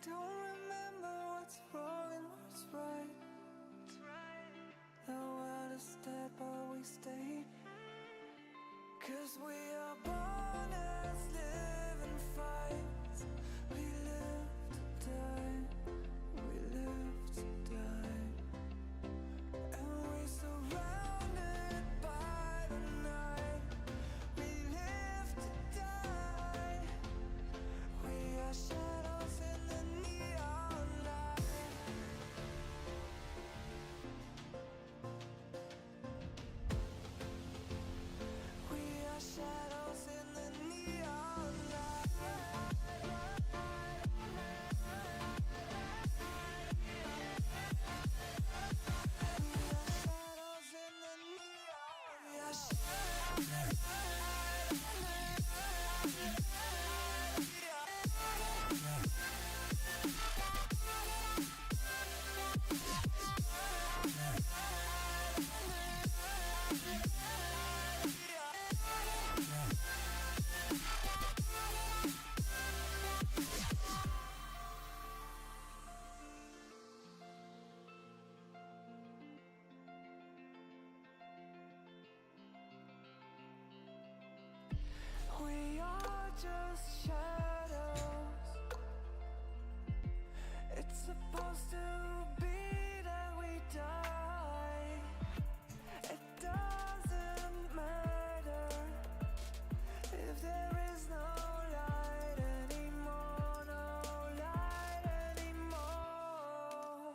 don't remember what's wrong and what's right. The world is dead, but we stay. 'Cause we are born as living fights. We live to die. We live to die. And we surrounded by the night. We live to die. We are shadows in the neon light. We are shadows in the neon light. We are shadows in the neon. We are We are just shadows. It's supposed to be that we die. It doesn't matter if there is no light anymore, no light anymore.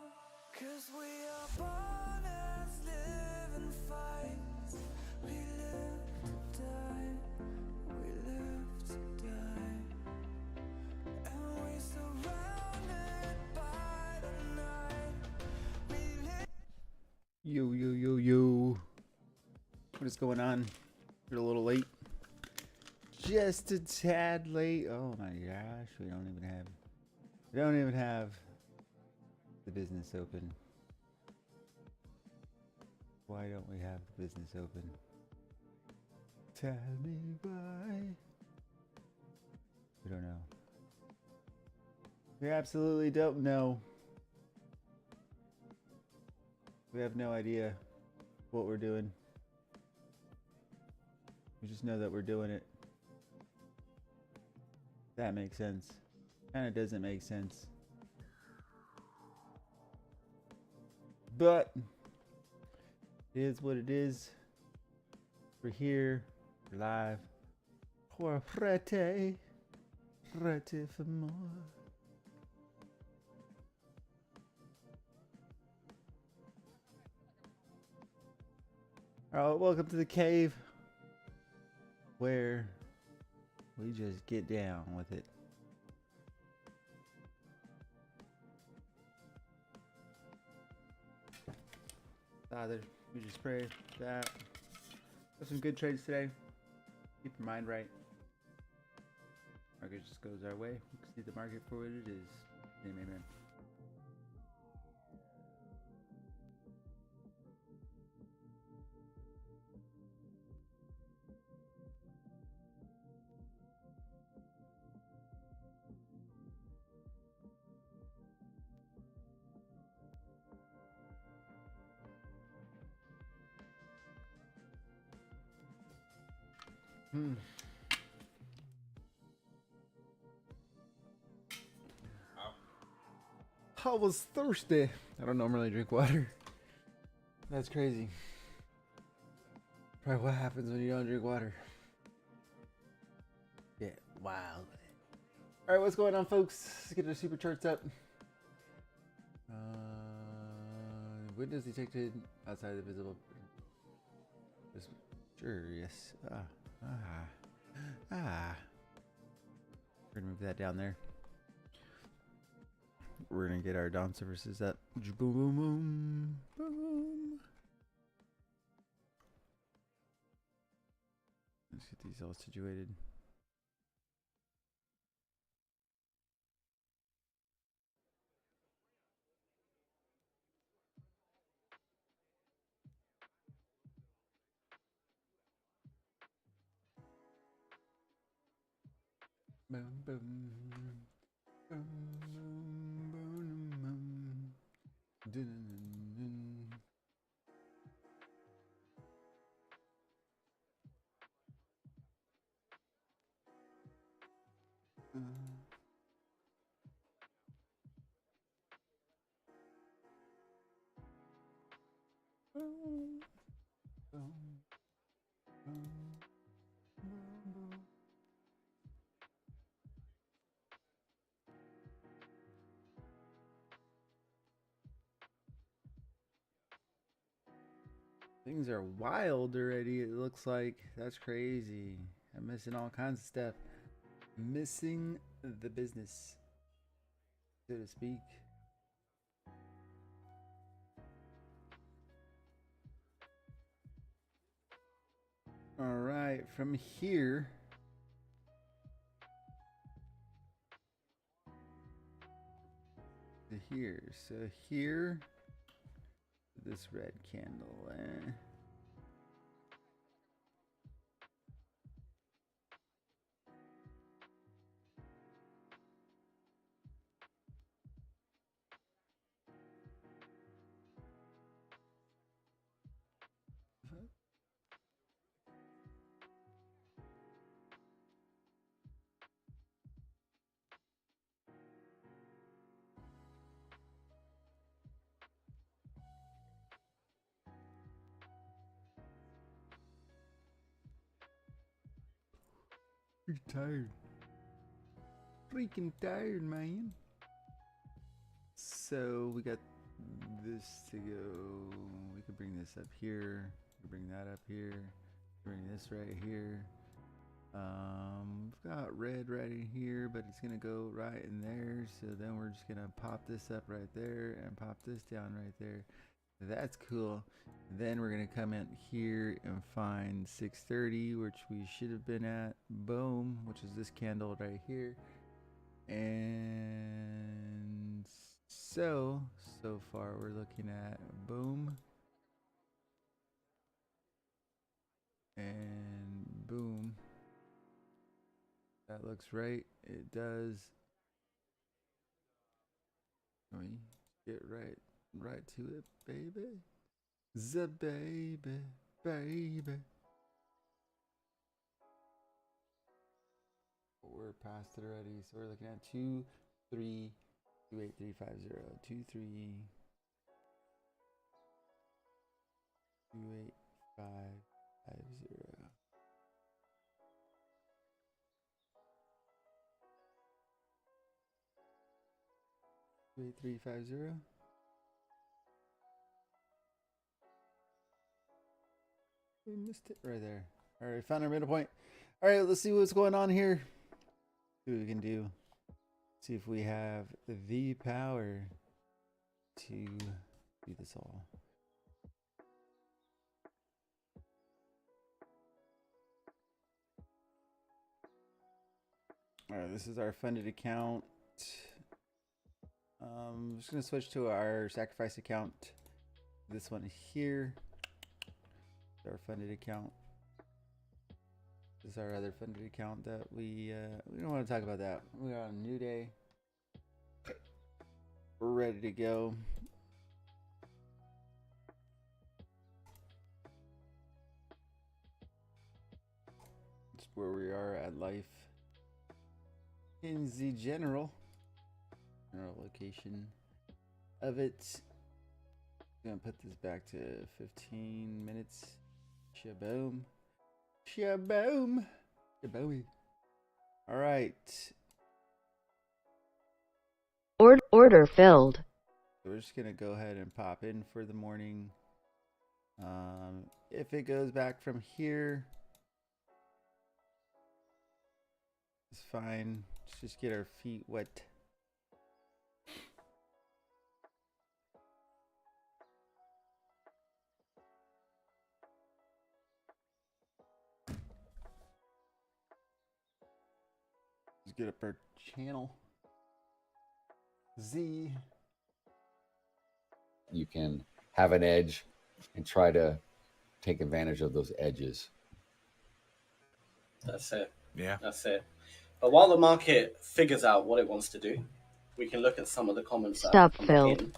'Cause we are born as living fights. We live to die. We live to die. And we surrounded by the night. We live. Yo. What is going on? You're a little late. Just a tad late. Oh my gosh, we don't even have the business open. Why don't we have the business open? Tell me why. We don't know. We absolutely don't know. We have no idea what we're doing. We just know that we're doing it. That makes sense. Kind of doesn't make sense. But it is what it is. We're here. We're live. We're ready for more. Alright, welcome to the cave, where we just get down with it. Father, we just pray that have some good trades today. Keep your mind right. Market just goes our way. We can see the market for what it is. Amen. I was thirsty. I don't normally drink water. That's crazy. Probably what happens when you don't drink water. Get wild with it. Alright, what's going on, folks? Let's get our super charts up. Windows detected outside the visible. Sure, yes. We're gonna move that down there. We're gonna get our down services up. Boom. Let's get these all situated. Boom. Things are wild already, it looks like. That's crazy. I'm missing all kinds of stuff. Missing the business, so to speak. All right, from here. To here. So here, this red candle. You're tired. Freaking tired, man. So we got this to go. We could bring this up here. We bring that up here. Bring this right here. We've got red right in here, but it's gonna go right in there. So then we're just gonna pop this up right there and pop this down right there. That's cool. Then we're gonna come in here and find 630, which we should have been at. Boom, which is this candle right here. And so far we're looking at boom and boom. That looks right. It does. Let me get right to it, baby. The baby. We're past it already, so we're looking at 2328350. 2328550. 28350. We missed it right there. All right, found our middle point. All right, let's see what's going on here. See what we can do. See if we have the power to do this all. All right, this is our funded account. I'm just gonna switch to our sacrifice account. This one here. Our funded account. This is our other funded account that we don't want to talk about that. We're on a new day. We're ready to go. It's where we are at life in the general location of it. I'm gonna put this back to 15 minutes. Shaboom. Shaboom. Shabooey. All right. Order filled. So we're just going to go ahead and pop in for the morning. If it goes back from here, it's fine. Let's just get our feet wet. Get up our channel. Z. You can have an edge and try to take advantage of those edges. That's it. Yeah. That's it. But while the market figures out what it wants to do, we can look at some of the comments that Stop have come filled. in.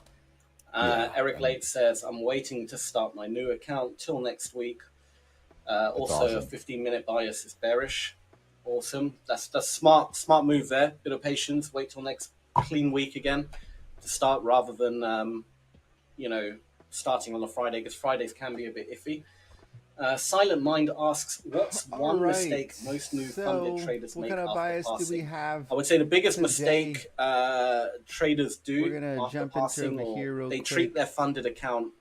Eric Late says, I'm waiting to start my new account till next week. Also, awesome. a 15-minute bias is bearish. Awesome. That's smart move there. Bit of patience. Wait till next clean week again to start, rather than starting on a Friday, because Fridays can be a bit iffy. Silent Mind asks, what's one mistake most new funded traders make kind of after bias passing? do we have? I would say the biggest today? mistake traders do We're gonna after jump passing, into over or here real they quick. treat their funded account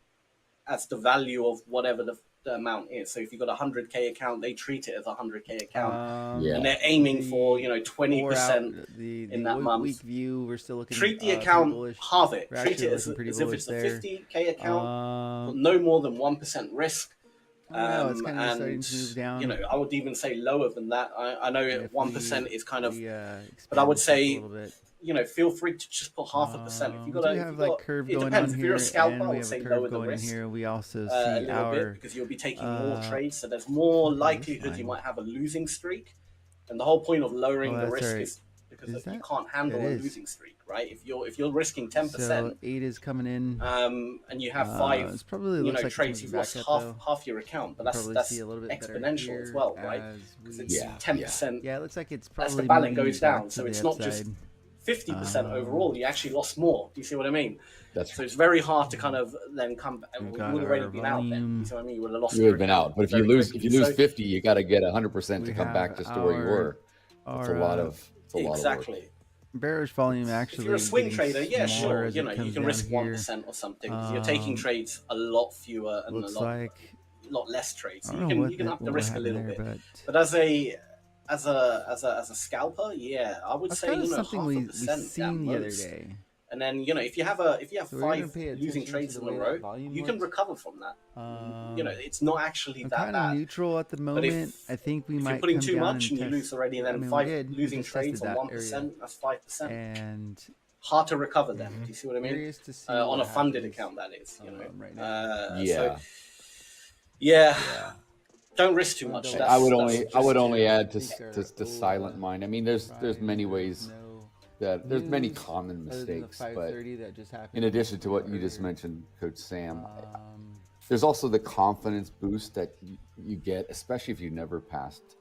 as the value of whatever the amount is. So if you've got a 100K account, they treat it as a 100K account, Yeah. and they're aiming for 20% in that month. Week view, we're still looking. Treat the account, halve it. We're Treat it as pretty if it's a bullish 50K account, but no more than 1% risk. It's kind of starting to move down. I would even say lower than that. I know 1% is kind of, but I expand would this up a say, little bit. feel free to just put 0.5%. If you got curve it going depends. on If you're a here, scalper, and I we would have say a lower curve the going in risk here. We also a see little our bit, because you'll be taking more trades, so there's more likelihood you might have a losing streak. And the whole point of lowering the risk is because you can't handle a losing streak, right? If you're risking 10%, so 8 is coming in, and you have 5, it's probably looks like trades, you've lost half your account, but that's exponential as well, right? Because it's 10%. Yeah, it looks like it's that's probably the balance goes down, so it's not just upside. 50% overall. You actually lost more. Do you see what I mean? That's So it's very hard to kind of then come back. We would have already been out then. You see what I mean? You would have lost. You would have been out. But if you lose, quickly. 50, you got to get 100% to come back just to where you were. It's a lot of exactly. Bearish volume actually. If you're a swing trader, yeah, sure. You You can risk 1% or something. You're taking trades a lot fewer and a lot less trades. So you can up the risk a little bit. But as a scalper, yeah, I would say something we 0.5% seen the other day. And then if you have 5 losing trades in a row, you can recover from that. It's not actually that bad. Neutral at the moment. I think we might. If you're putting too much and you lose already, and then 5 losing trades on 1%, that's 5%. And hard to recover them. Do you see what I mean? On a funded account, that is. Right now. So, yeah. Don't risk too much. I would only add to Silent Mind. I mean, there's many ways. There's many common mistakes, but in addition to what you just mentioned, Coach Sam, there's also the confidence boost that you get, especially if you've never passed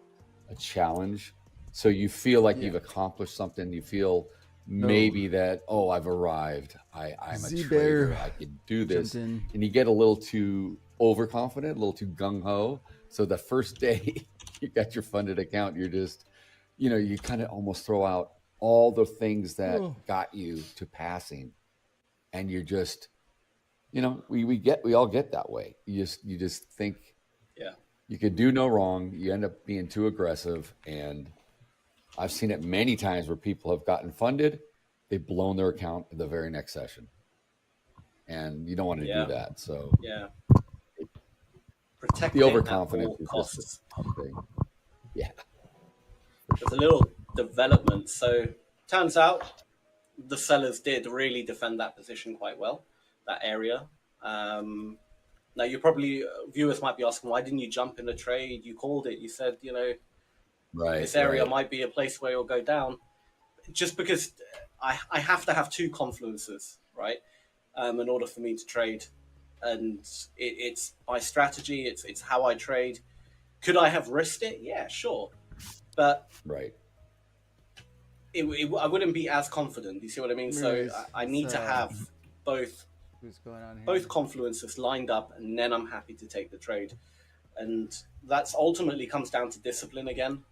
a challenge. So you feel like you've accomplished something. You feel maybe that, I've arrived. I'm a trader. I can do this. And you get a little too overconfident, a little too gung-ho. So the first day you got your funded account, you're just, you kind of almost throw out all the things that got you to passing, and you're just, we all get that way. You just think, you could do no wrong. You end up being too aggressive, and I've seen it many times where people have gotten funded, they've blown their account in the very next session, and you don't want to do that. So protect the overconfidence is just something. Yeah, there's a little development. So turns out the sellers did really defend that position quite well, that area. Now viewers might be asking, why didn't you jump in the trade? You called it. You said, this area might be a place where it'll go down. Just because I have to have 2 confluences, right? In order for me to trade. And it's my strategy. It's how I trade. Could I have risked it? Yeah, sure. But I wouldn't be as confident. You see what I mean? So I need to have both confluences lined up, and then I'm happy to take the trade. And that's ultimately comes down to discipline again.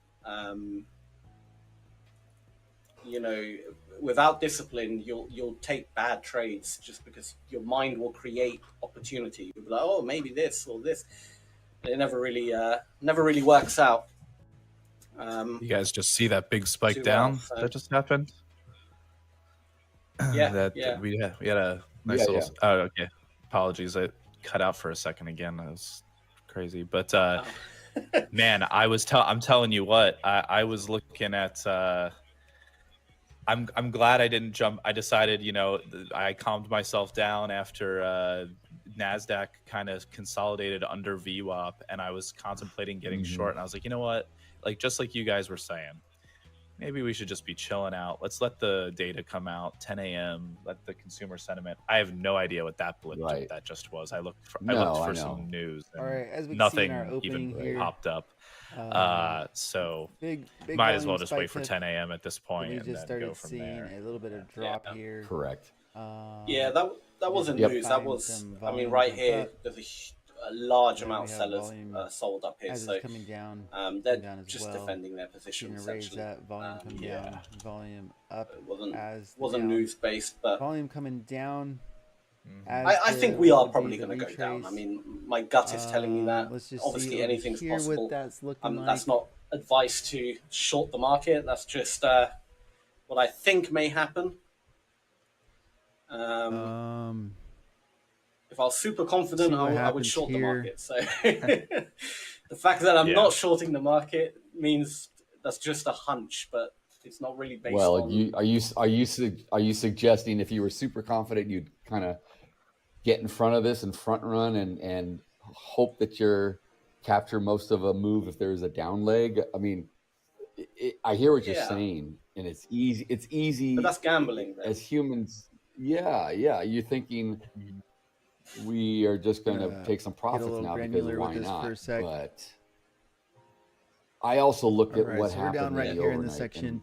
Without discipline, you'll take bad trades just because your mind will create opportunity. You'll be like, maybe this or this. It never really works out. You guys just see that big spike down that just happened? We had a nice little. Oh, okay. Apologies, I cut out for a second again. That was crazy, but man, I'm telling you what, I was looking at. I'm glad I didn't jump. I decided, I calmed myself down after NASDAQ kind of consolidated under VWAP, and I was contemplating getting short, and I was like, you know what? Just like you guys were saying, maybe we should just be chilling out. Let's let the data come out 10 a.m. Let the consumer sentiment. I have no idea what that blip that just was. I looked for some news. And all right, as we nothing see in our opening even here, popped up. So big might as well just wait for 10 a.m. at this point we and just then go started from seeing there. a little bit of drop here. Correct. Yeah, that wasn't news. That was, I mean, right here, there's a large amount of sellers sold up here, so coming down, they're down as just well. defending their position essentially. That volume come down, volume up. It wasn't news based, but volume coming down. I think we are probably going to go down. I mean, my gut is telling me that. Obviously, anything's possible. That's not advice to short the market. That's just what I think may happen. If I was super confident, I would short the market. So the fact that I'm not shorting the market means that's just a hunch, but it's not really based on. Are you suggesting if you were super confident you'd kind of get in front of this and front run and hope that you're capture most of a move if there's a down leg? I mean, I hear what you're saying, and it's easy. It's easy, but that's gambling then. As humans. Yeah. You're thinking we are just going to take some profits now because why not? But I also looked at what happened in the overnight.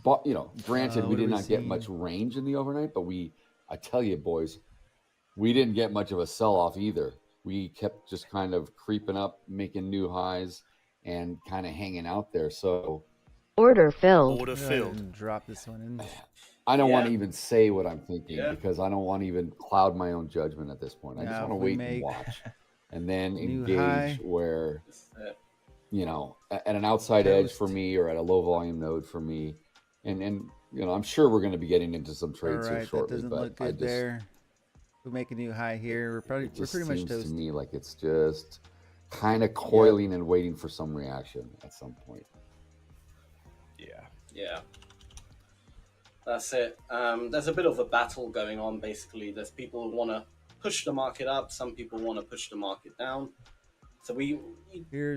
But granted, we did not get much range in the overnight, but I tell you, boys, we didn't get much of a sell-off either. We kept just kind of creeping up, making new highs, and kind of hanging out there. So order filled. Drop this one in. I don't want to even say what I'm thinking because I don't want to even cloud my own judgment at this point. I just want to wait and watch, and then engage where, at an outside edge for me or at a low volume node for me, and I'm sure we're going to be getting into some trades here shortly. That doesn't but look good there. We make a new high here. We're pretty much toast. To me like it's just kind of coiling and waiting for some reaction at some point. Yeah. That's it. There's a bit of a battle going on, basically. There's people who want to push the market up. Some people want to push the market down. So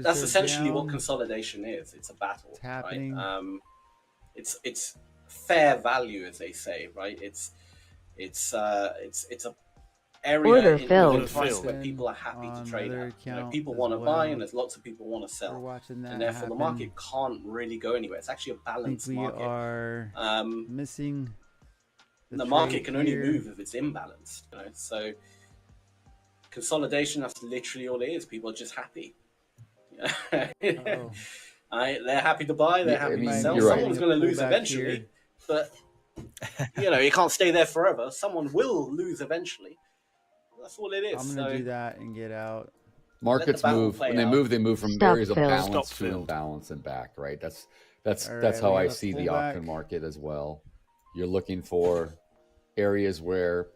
that's essentially what consolidation is. It's a battle. It's happening. Right? It's fair value, as they say, right? It's a area in price where people are happy to trade at. People want to buy, and there's lots of people want to sell, and therefore the market can't really go anywhere. It's actually a balanced market. We are missing. The market can only move if it's imbalanced. So consolidation, that's literally all it is. People are just happy. They're happy to buy. They're happy to sell. Someone's going to lose eventually, but you can't stay there forever. Someone will lose eventually. That's all it is. I'm going to do that and get out. Markets move. When they move from areas of balance to imbalance and back, right? That's how I see the option market as well. You're looking for areas where,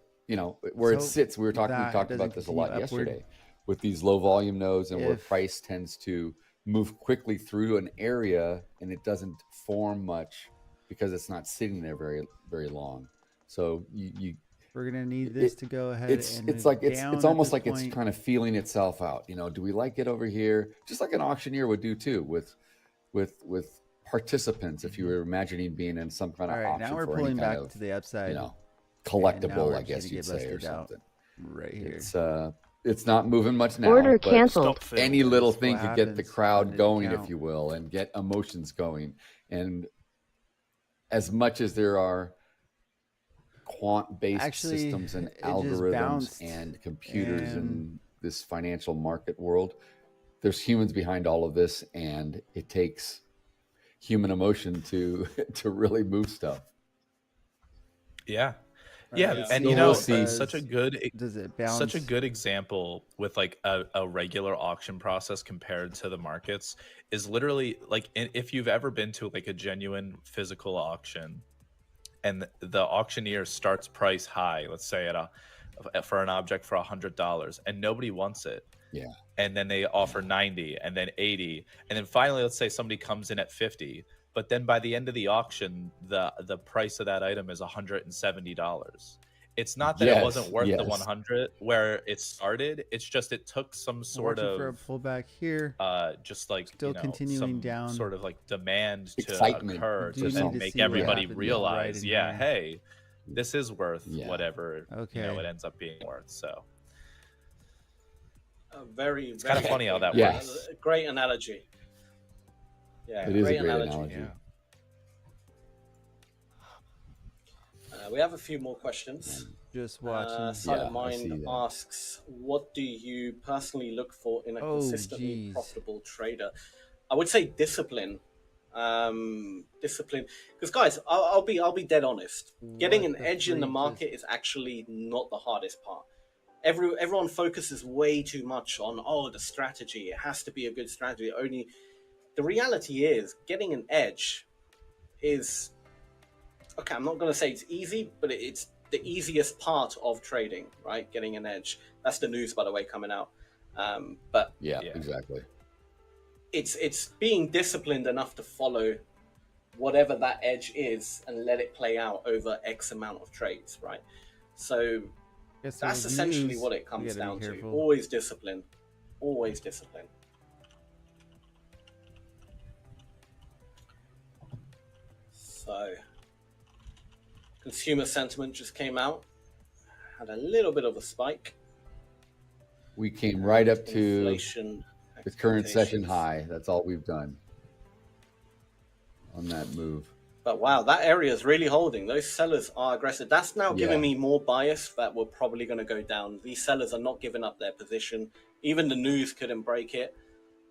where it sits. We talked about this a lot yesterday with these low volume nodes and where price tends to move quickly through an area and it doesn't form much because it's not sitting there very, very long. So we're going to need this to go ahead. It's almost like it's kind of feeling itself out. Do we like it over here? Just like an auctioneer would do too with participants. If you were imagining being in some kind of auction, now we're pulling back to the upside, collectible, I guess you'd say, or something. Right here. It's not moving much now. Order canceled. Any little thing could get the crowd going, if you will, and get emotions going. And as much as there are quant-based systems and algorithms and computers in this financial market world, there's humans behind all of this, and it takes human emotion to really move stuff. And such a good example with like a regular auction process compared to the markets is literally like, if you've ever been to like a genuine physical auction and the auctioneer starts price high, let's say for an object for $100 and nobody wants it. Yeah. And then they offer 90 and then 80. And then finally, let's say somebody comes in at 50, but then by the end of the auction, the price of that item is $170. it's not that it wasn't worth the yes. 100 where it started. It's just it took some sort Watching for a of pullback here. just like Still continuing some down. sort of like demand Excitement. to occur Do to need to make see what everybody happens realize, right in yeah, here. hey, this is worth Yeah. whatever Okay. it ends up being worth. So Very, it's kind of funny how that Yes. works. Great analogy. Yeah, It is a great analogy. Yeah. We have a few more questions. Just watching. Silent Yeah, I see Mind that. asks, what do you personally look for in a Oh, consistently geez. profitable trader? I would say discipline. Discipline. Because guys, I'll be dead honest. Getting an What the edge in the freak market is actually not the hardest part. Everyone focuses way too much on the strategy. It has to be a good strategy. Only the reality is getting an edge is okay. I'm not going to say it's easy, but it's the easiest part of trading, right? Getting an edge. That's the news, by the way, coming out. But Yeah, Yeah. exactly. it's being disciplined enough to follow whatever that edge is and let it play out over X amount of trades, right? So Guess that's those essentially news, what it we comes gotta down be to. careful. Always discipline. Always discipline. So consumer sentiment just came out. Had a little bit of a spike. We came right up to Inflation the current session expectations. high. That's all we've done on that move. But wow, that area is really holding. Those sellers are aggressive. That's now giving Yeah. me more bias that we're probably going to go down. These sellers are not giving up their position. Even the news couldn't break it.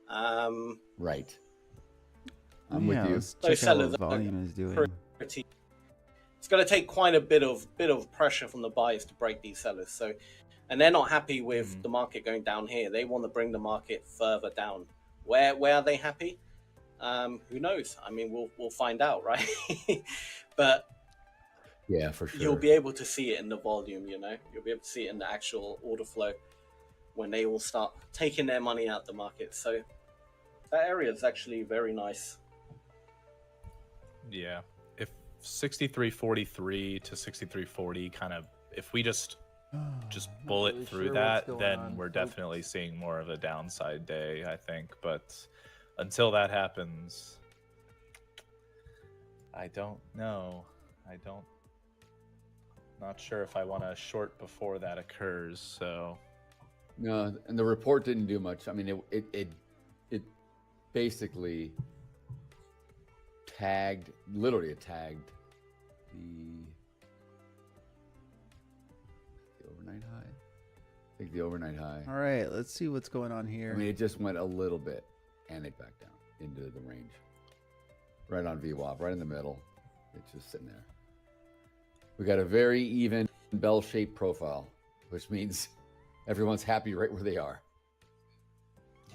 Right. I'm with you. Let's Those check out sellers what are volume is doing. pretty. It's going to take quite a bit of pressure from the buyers to break these sellers. So, and they're not happy with the market going down here. They want to bring the market further down. Where are they happy? Who knows? I mean, we'll find out, right? But Yeah, for sure. you'll be able to see it in the volume. You'll be able to see it in the actual order flow when they all start taking their money out the market. So that area is actually very nice. Yeah. If 63.43 to 63.40 kind of, if we just bullet really through sure that, what's then going on. we're definitely seeing more of a downside day, I think. But until that happens, I don't know. Not sure if I want to short before that occurs. So No, and the report didn't do much. I mean, it basically literally tagged the overnight high. I think the overnight high. All right, let's see what's going on here. I mean, it just went a little bit and it backed down into the range. Right on VWAP, right in the middle. It's just sitting there. We got a very even bell-shaped profile, which means everyone's happy right where they are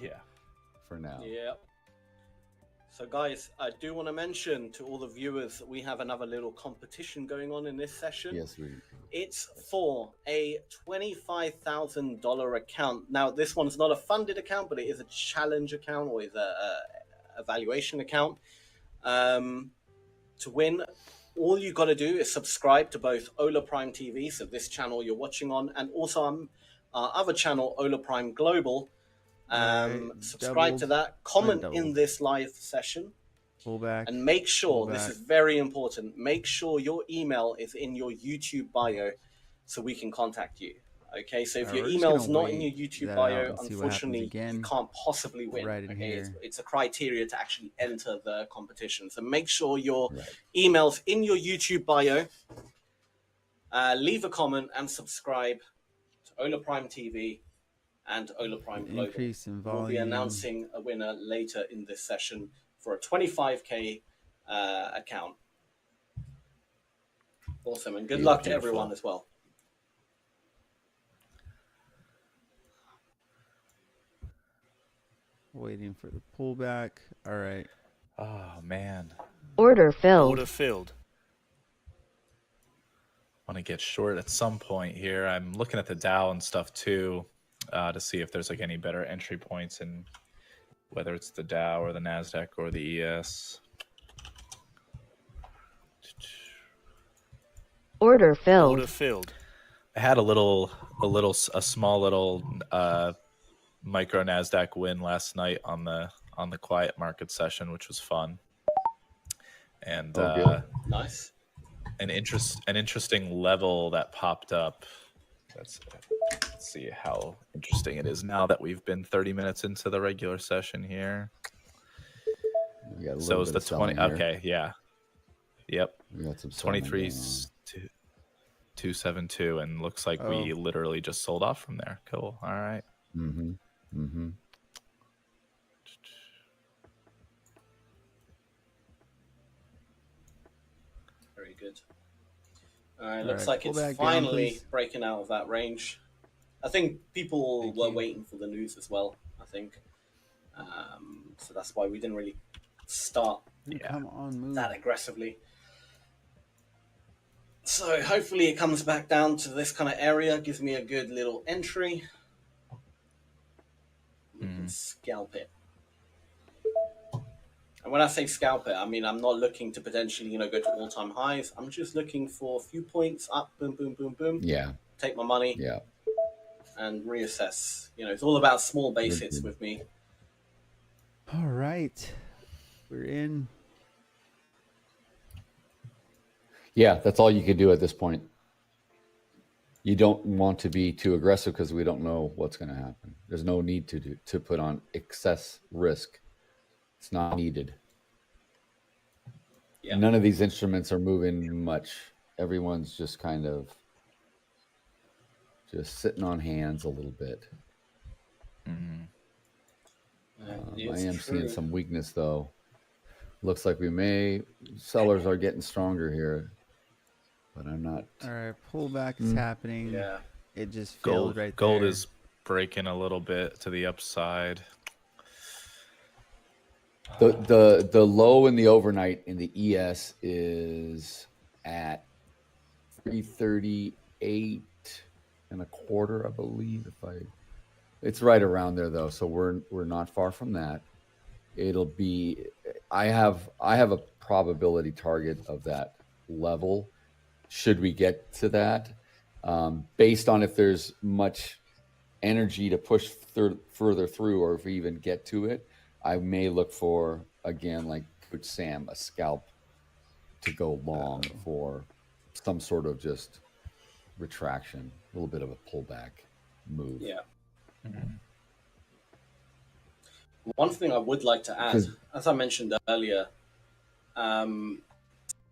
yeah. for now. Yeah. So guys, I do want to mention to all the viewers that we have another little competition going on in this session. Yes, we. It's for a $25,000 account. Now, this one's not a funded account, but it is a challenge account or is a evaluation account. To win, all you got to do is subscribe to both Hola Prime TV, so this channel you're watching on, and also our other channel, Hola Prime Global. Subscribe to that, comment in this live session, Pullback. and make sure, this Pullback. is very important, make sure your email is in your YouTube bio so we can contact you. Okay, so if Alright, your we're just email's gonna not in your wait YouTube that bio, out and see what happens unfortunately, again. you can't possibly win. Right in Okay, here. it's a criteria to actually enter the competition. So make sure your Right. email's in your YouTube bio. Leave a comment and subscribe to Hola Prime TV and Hola Prime Global. Increase in We'll be volume. announcing a winner later in this session for a 25K account. Awesome, and good luck to Beautiful. everyone as well. Waiting for the pullback. All right. Oh man, Order filled. Order filled. want to get short at some point here. I'm looking at the Dow and stuff too, to see if there's like any better entry points in whether it's the Dow or the NASDAQ or the ES. Order filled. Order filled. had a small little micro NASDAQ win last night on the quiet market session, which was fun. And nice. An interesting level that popped up. Let's see how interesting it is now that we've been 30 minutes into the regular session here. So it's the 20. Okay, yeah. Yep. We got some 23,272, and looks like we literally just sold off from there. Cool. All right. Mm-hmm. Mm-hmm. Very good. All right, looks like it's finally breaking out of that range. I think people were waiting for the news as well, I think. So that's why we didn't really start that aggressively. So hopefully it comes back down to this kind of area, gives me a good little entry. We can scalp it. And when I say scalp it, I mean, I'm not looking to potentially, go to all-time highs. I'm just looking for a few points up, boom, boom, boom, boom. Yeah. Take my money. Yeah. And reassess. It's all about small base hits with me. All right. We're in. Yeah, that's all you can do at this point. You don't want to be too aggressive because we don't know what's going to happen. There's no need to put on excess risk. It's not needed. Yeah. None of these instruments are moving much. Everyone's just kind of just sitting on hands a little bit. Mm-hmm. I am seeing some weakness though. Looks like sellers are getting stronger here, but I'm not. All right, pullback is happening. Yeah, it just failed right there. Gold is breaking a little bit to the upside. The low in the overnight in the ES is at 338 and a quarter, I believe. It's right around there though, so we're not far from that. It'll be. I have a probability target of that level. Should we get to that, based on if there's much energy to push further through, or if we even get to it, I may look for, again, like Coach Sam, a scalp to go long for some sort of just retraction, a little bit of a pullback move. Yeah. Mm-hmm. One thing I would like to add, as I mentioned earlier,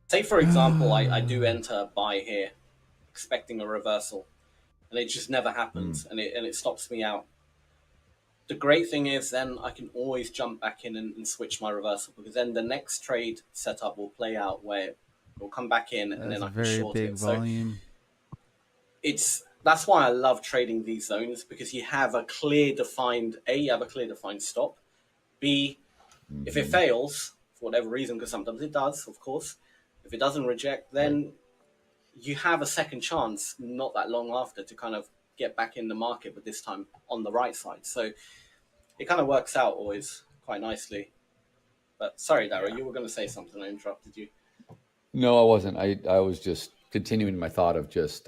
say for example, I do enter a buy here, expecting a reversal, and it just never happens, and it stops me out. The great thing is then I can always jump back in and switch my reversal, because then the next trade setup will play out where it will come back in, and then I can short it. Volume. So that's why I love trading these zones, because you have a clear defined stop. B, if it fails for whatever reason, because sometimes it does, of course, if it doesn't reject, then you have a second chance not that long after to kind of get back in the market, but this time on the right side. So it kind of works out always quite nicely. But sorry, Darrow, you were going to say something. I interrupted you. No, I wasn't. I was just continuing my thought of just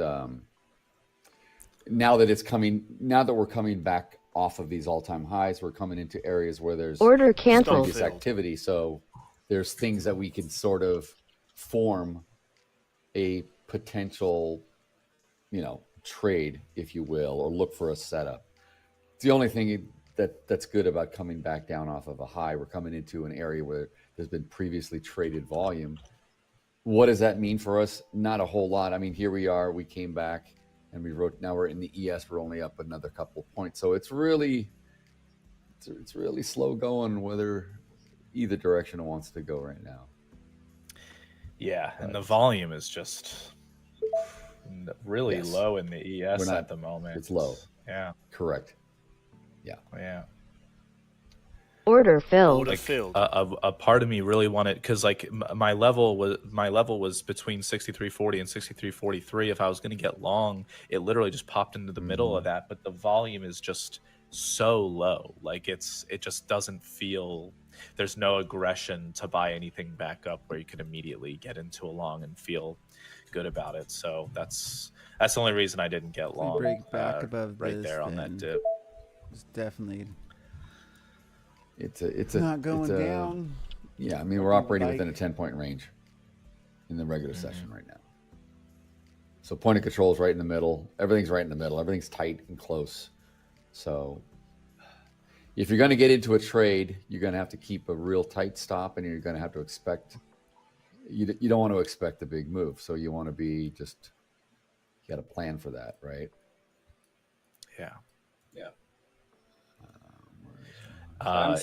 now that we're coming back off of these all-time highs, we're coming into areas where there's order canceled activity. So there's things that we can sort of form a potential, trade, if you will, or look for a setup. It's the only thing that's good about coming back down off of a high. We're coming into an area where there's been previously traded volume. What does that mean for us? Not a whole lot. I mean, here we are, we came back and now we're in the ES, we're only up another couple of points. So it's really slow going, whether either direction it wants to go right now. Yeah, and the volume is just really low in the ES at the moment. It's low. Yeah. Correct. Yeah. Yeah. Order filled. A part of me really wanted, because like my level was between 63.40 and 63.43. If I was going to get long, it literally just popped into the middle of that. But the volume is just so low. Like it just doesn't feel. There's no aggression to buy anything back up where you can immediately get into a long and feel good about it. So that's That's the only reason I didn't get long. Break back above right this, there on that then dip. it's definitely It's a not going it's a, down. Yeah, I mean we're operating within a 10-point range in the regular session right now. So point of control is right in the middle. Everything's right in the middle. Everything's tight and close. So if you're going to get into a trade, you're going to have to keep a real tight stop, and you're going to have to expect. You don't want to expect a big move, so you want to be just. You got to plan for that, right? Yeah. Yeah.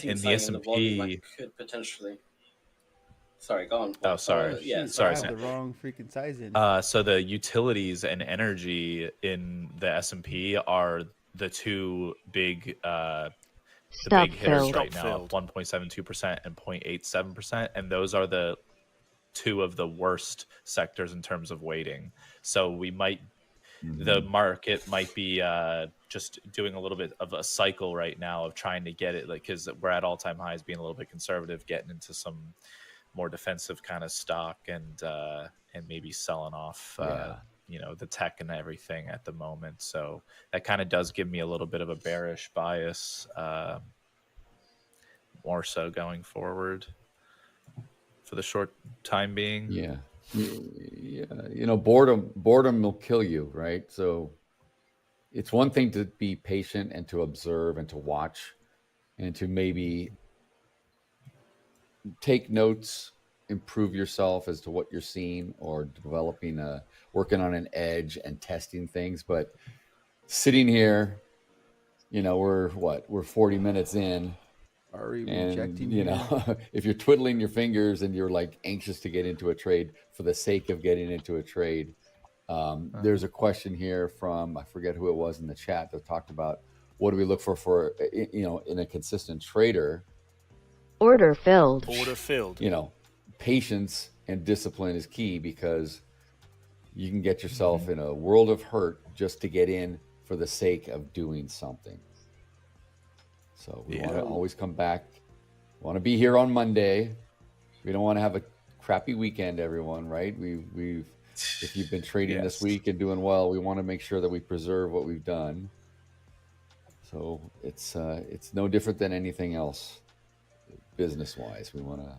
In the S&P, could potentially. Sorry, go on. Oh, sorry. Yeah, sorry, I have Sam. the wrong freaking size in. So the utilities and energy in the S&P are the two big, the Stop big hitters filled. right now, 1.72% and 0.87%, and those are the two of the worst sectors in terms of weighting. So we might, the market might be just doing a little bit of a cycle right now of trying to get it, like, because we're at all-time highs, being a little bit conservative, getting into some more defensive kind of stock, and maybe selling off you know, the tech and everything at the moment. So that kind of does give me a little bit of a bearish bias, more so going forward for the short time being. Yeah. You know, boredom will kill you, right? So it's one thing to be patient and to observe and to watch and to maybe take notes, improve yourself as to what you're seeing, or developing working on an edge and testing things. But sitting here, you know, we're 40 minutes in. Are we And rejecting you here? know, if you're twiddling your fingers and you're like anxious to get into a trade for the sake of getting into a trade, there's a question here from, I forget who it was in the chat, that talked about what do we look for you know, in a consistent trader. Order filled. Order filled. You know, patience and discipline is key, because you can get yourself in a world of hurt just to get in for the sake of doing something. So we want to always come back. We want to be here on Monday. We don't want to have a crappy weekend, everyone, right? If you've been trading this week and doing well, we want to make sure that we preserve what we've done. So it's no different than anything else, business-wise. We want to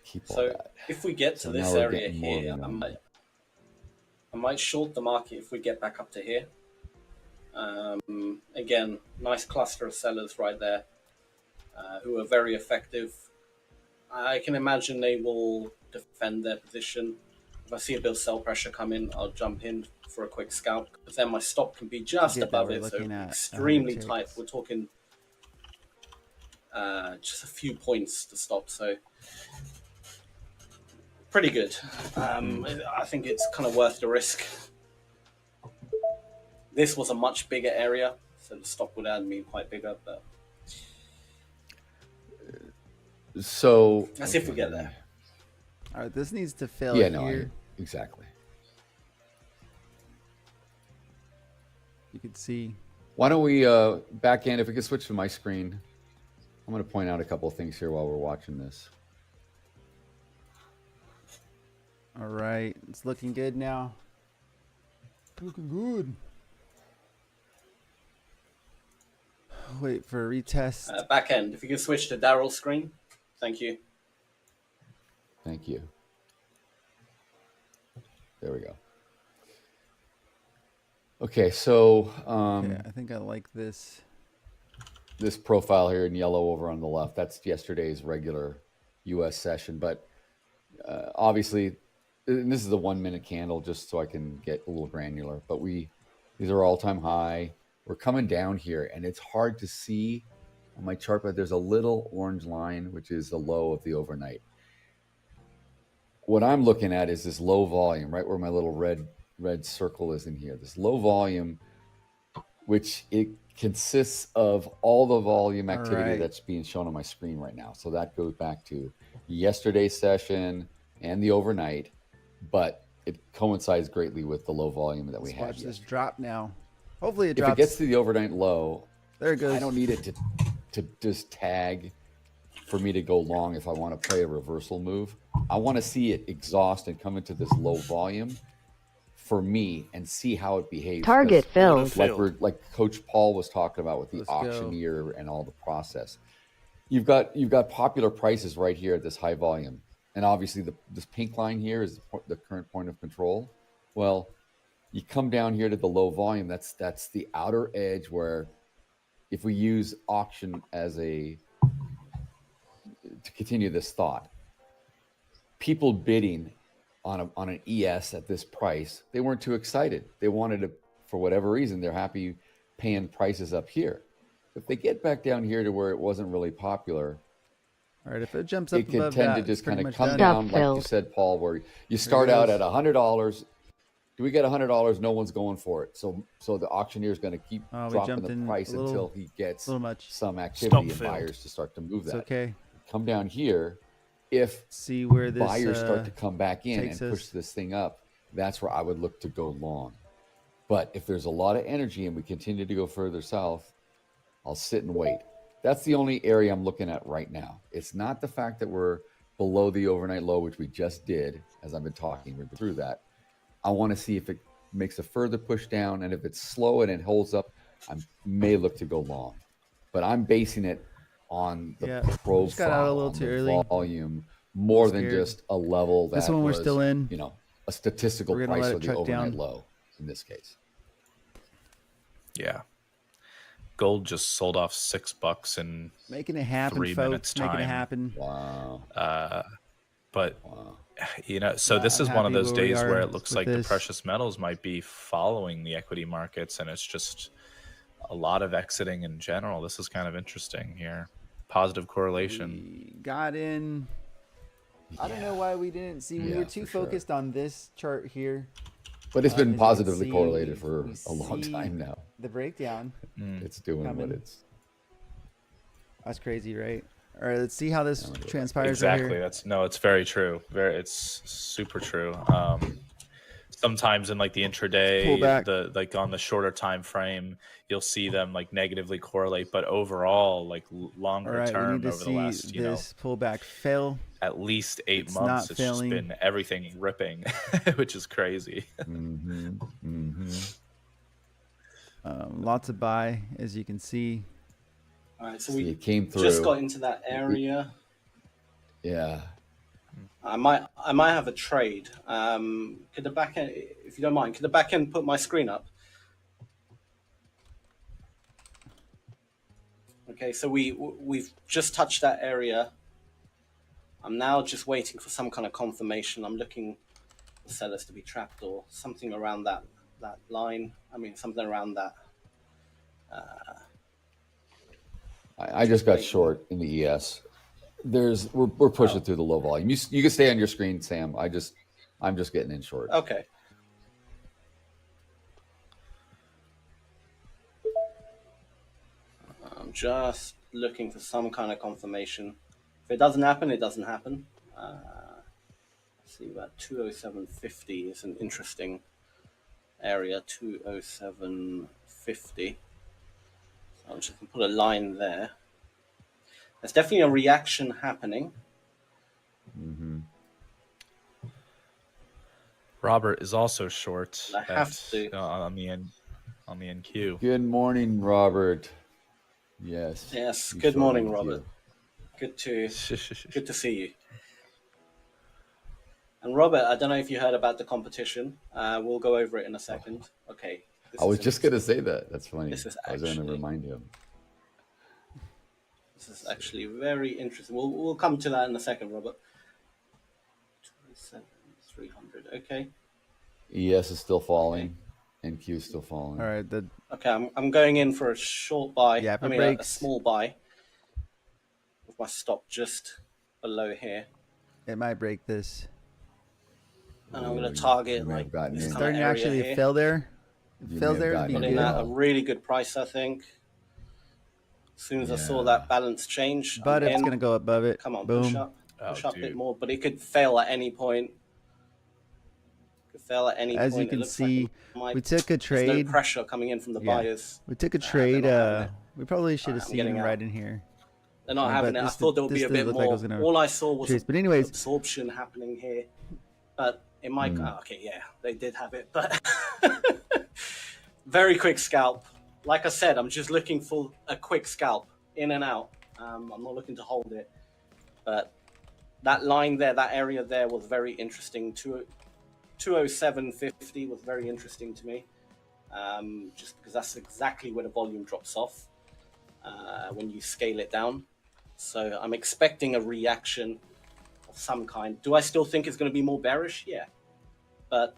keep all that. If we get to this area here, I might short the market if we get back up to here. Again, nice cluster of sellers right there, who are very effective. I can imagine they will defend their position. If I see a bit of sell pressure come in, I'll jump in for a quick scalp, because then my stop can be just above it, so extremely tight. We're talking just a few points to stop, so pretty good. I think it's kind of worth the risk. This was a much bigger area, so the stop would have been quite bigger, but so let's see if we get there. All right, this needs to fill here. Exactly. You can see. Why don't we back end, if we could switch to my screen. I'm going to point out a couple of things here while we're watching this. All right, it's looking good now. Looking good. Wait for a retest. Back end, if you could switch to Daryl's screen. Thank you. Thank you. There we go. Okay, so Okay, I think I like this. This profile here in yellow over on the left, that's yesterday's regular US session. But obviously, and this is a 1 minute candle, just so I can get a little granular. But these are all-time high. We're coming down here, and it's hard to see on my chart, but there's a little orange line, which is the low of the overnight. What I'm looking at is this low volume, right where my little red circle is in here. This low volume, which it consists of all the volume activity that's being shown on my screen right now. So that goes back to yesterday's session and the overnight, but it coincides greatly with the low volume that we had. Watch this drop now. Hopefully it If drops. it gets to the overnight low, there it goes. I don't need it to just tag for me to go long if I want to play a reversal move. I want to see it exhaust and come into this low volume for me and see how it behaves. Target filled. Like Coach Paul was talking about with the auctioneer and all the process. You've got popular prices right here at this high volume, and obviously this pink line here is the current point of control. Well, you come down here to the low volume. That's the outer edge where, if we use auction as to continue this thought, people bidding on an ES at this price, they weren't too excited. They wanted to, for whatever reason, they're happy paying prices up here. If they get back down here to where it wasn't really popular, all right, if it jumps up it can above tend that, to just kind of pretty come much down, done. like you said, Paul, where you start out at $100. Do we get $100? No one's going for it. So the auctioneer is going to keep dropping the price until he gets some activity and buyers to start to move that. Okay. Come down here. If see where this, buyers start to come back in and push us. this thing up, that's where I would look to go long. But if there's a lot of energy and we continue to go further south, I'll sit and wait. That's the only area I'm looking at right now. It's not the fact that we're below the overnight low, which we just did, as I've been talking. We've been through that. I want to see if it makes a further push down, and if it's slow and it holds up, I may look to go long. But I'm basing it on the profile, just got out a little too early. Volume, more than just a level that this one we're still in. You know, a statistical price for the overnight low in this case. Yeah. Gold just sold off $6 in making it happen, 3 minutes time. Making it happen. Wow. You know, so this is one of those days where it looks like the precious metals might be following the equity markets, and it's just a lot of exiting in general. This is kind of interesting here. Positive correlation. We got in. I don't know why we didn't see. We were too focused on this chart here. But it's been positively correlated for a long time now. The breakdown. It's doing what it's. That's crazy, right? All right, let's see how this transpires. Exactly. Right here. It's very true. It's super true. Sometimes in like the intraday, like on the shorter time frame, you'll see them like negatively correlate, but overall, like longer term over the last, this pullback fail. At least 8 months, it's just been everything ripping, which is crazy. Lots of buy, as you can see. All right, so we came through. Just got into that area. Yeah. I might have a trade. Could the back end, if you don't mind, could the back end put my screen up? Okay, so we've just touched that area. I'm now just waiting for some kind of confirmation. I'm looking for sellers to be trapped or something around that line. I mean, something around that. I just got short in the ES. We're pushing through the low volume. You can stay on your screen, Sam. I'm just getting in short. Okay. I'm just looking for some kind of confirmation. If it doesn't happen, it doesn't happen. Let's see, about 207.50 is an interesting area. 207.50. So I'm just going to put a line there. There's definitely a reaction happening. Robert is also short. I have to on the NQ. Good morning, Robert. Yes. Yes. Good morning, Robert. Good to see you. And Robert, I don't know if you heard about the competition. We'll go over it in a second. Okay. I was just going to say that. That's funny. This is I was going to remind him. This is actually very interesting. We'll come to that in a second, Robert. 300. Okay. ES is still falling. NQ is still falling. All right. Okay, I'm going in for a short buy. Yeah, I mean, a small buy. With my stop just below here. It might break this. And I'm going to target like this it's kind starting of to actually here. fail there. It fails there. Putting at a really good price, I think. As soon as I saw that balance change, but it's going to go above it. Come on, boom. Push up a bit more. But it could fail at any point. As you can see, we took a trade. There's no pressure coming in from the buyers. We took a trade. We probably should have seen him right in here. They're not having it. I thought there would be a bit more. All I saw was but anyways, absorption happening here. But it might. Okay, yeah, they did have it, but very quick scalp. Like I said, I'm just looking for a quick scalp, in and out. I'm not looking to hold it, but that line there, that area there was very interesting. 207.50 was very interesting to me, just because that's exactly where the volume drops off when you scale it down. So I'm expecting a reaction of some kind. Do I still think it's going to be more bearish? Yeah, but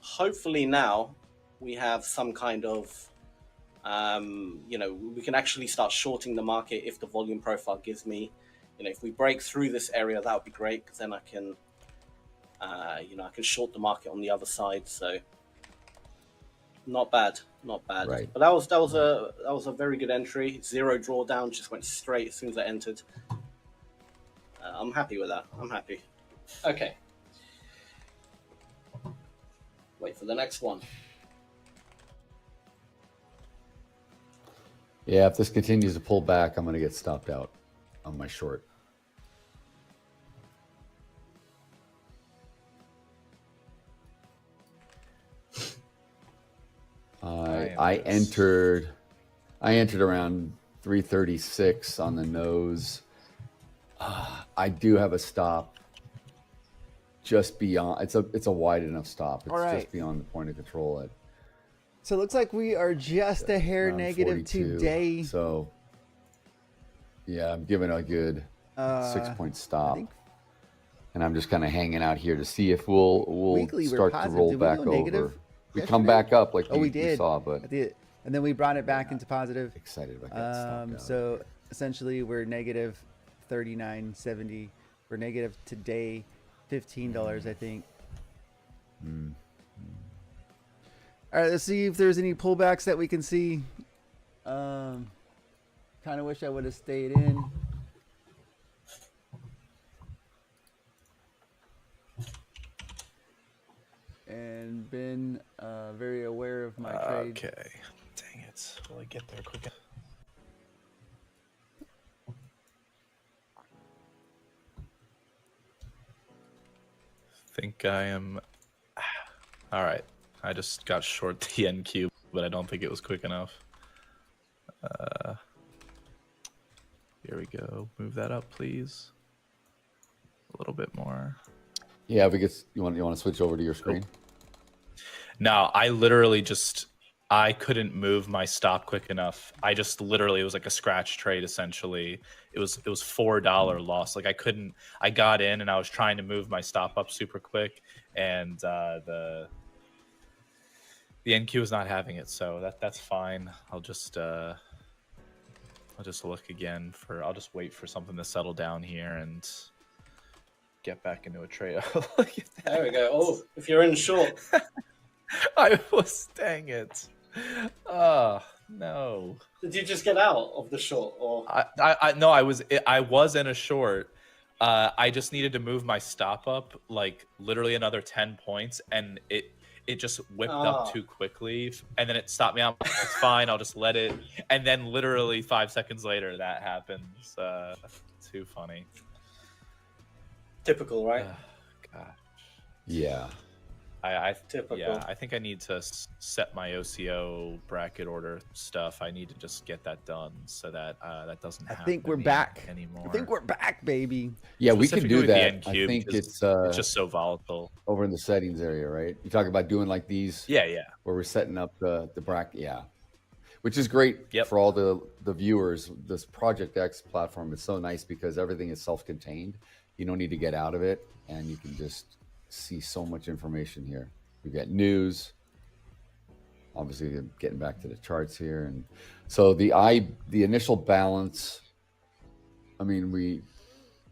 hopefully now we have some kind of we can actually start shorting the market if the volume profile gives me, if we break through this area, that would be great, because then I can, I can short the market on the other side. So not bad. Right. But that was a very good entry. Zero drawdown, just went straight as soon as I entered. I'm happy with that. I'm happy. Okay. Wait for the next one. Yeah, if this continues to pull back, I'm going to get stopped out on my short. I entered around 336 on the nose. I do have a stop just beyond. It's a wide enough stop. It's just beyond the point of control. So it looks like we are just a hair negative 42. today. So yeah, I'm giving a good 6-point stop. And I'm just kind of hanging out here to see if we'll start to roll back over. We come back up like we saw, but and then we brought it back into positive. Excited about that. So essentially we're negative 39.70. We're negative today $15, I think. All right, let's see if there's any pullbacks that we can see. Kind of wish I would have stayed in. And been very aware of my trade. Okay. Dang it. Will I get there quick? Think I am. All right. I just got short the NQ, but I don't think it was quick enough. Here we go. Move that up, please. A little bit more. Yeah, because you want to switch over to your screen. No, I literally I couldn't move my stop quick enough. I just literally, it was like a scratch trade essentially. It was $4 loss. Like I got in and I was trying to move my stop up super quick, and the NQ is not having it, so that's fine. I'll just look again I'll just wait for something to settle down here and get back into a trade. Look at that. There we go. Oh, if you're in short. Dang it. Oh, no. Did you just get out of the short, or? No, I was in a short. I just needed to move my stop up like literally another 10 points, and it just whipped up too quickly, and then it stopped me out. It's fine, I'll just let it. And then literally 5 seconds later, that happens. Too funny. Typical, right? Gosh. Yeah. Typical. Yeah, I think I need to set my OCO bracket order stuff. I need to just get that done so that that doesn't happen. I think we're back anymore. I think we're back, baby. Yeah, we can do that. I think it's just so volatile. Over in the settings area, right? You talk about doing like these. Yeah. Where we're setting up the bracket. Yeah. Which is great for all the viewers. This Project X platform is so nice because everything is self-contained. You don't need to get out of it, and you can just see so much information here. We get news, obviously getting back to the charts here, and so the initial balance. I mean, we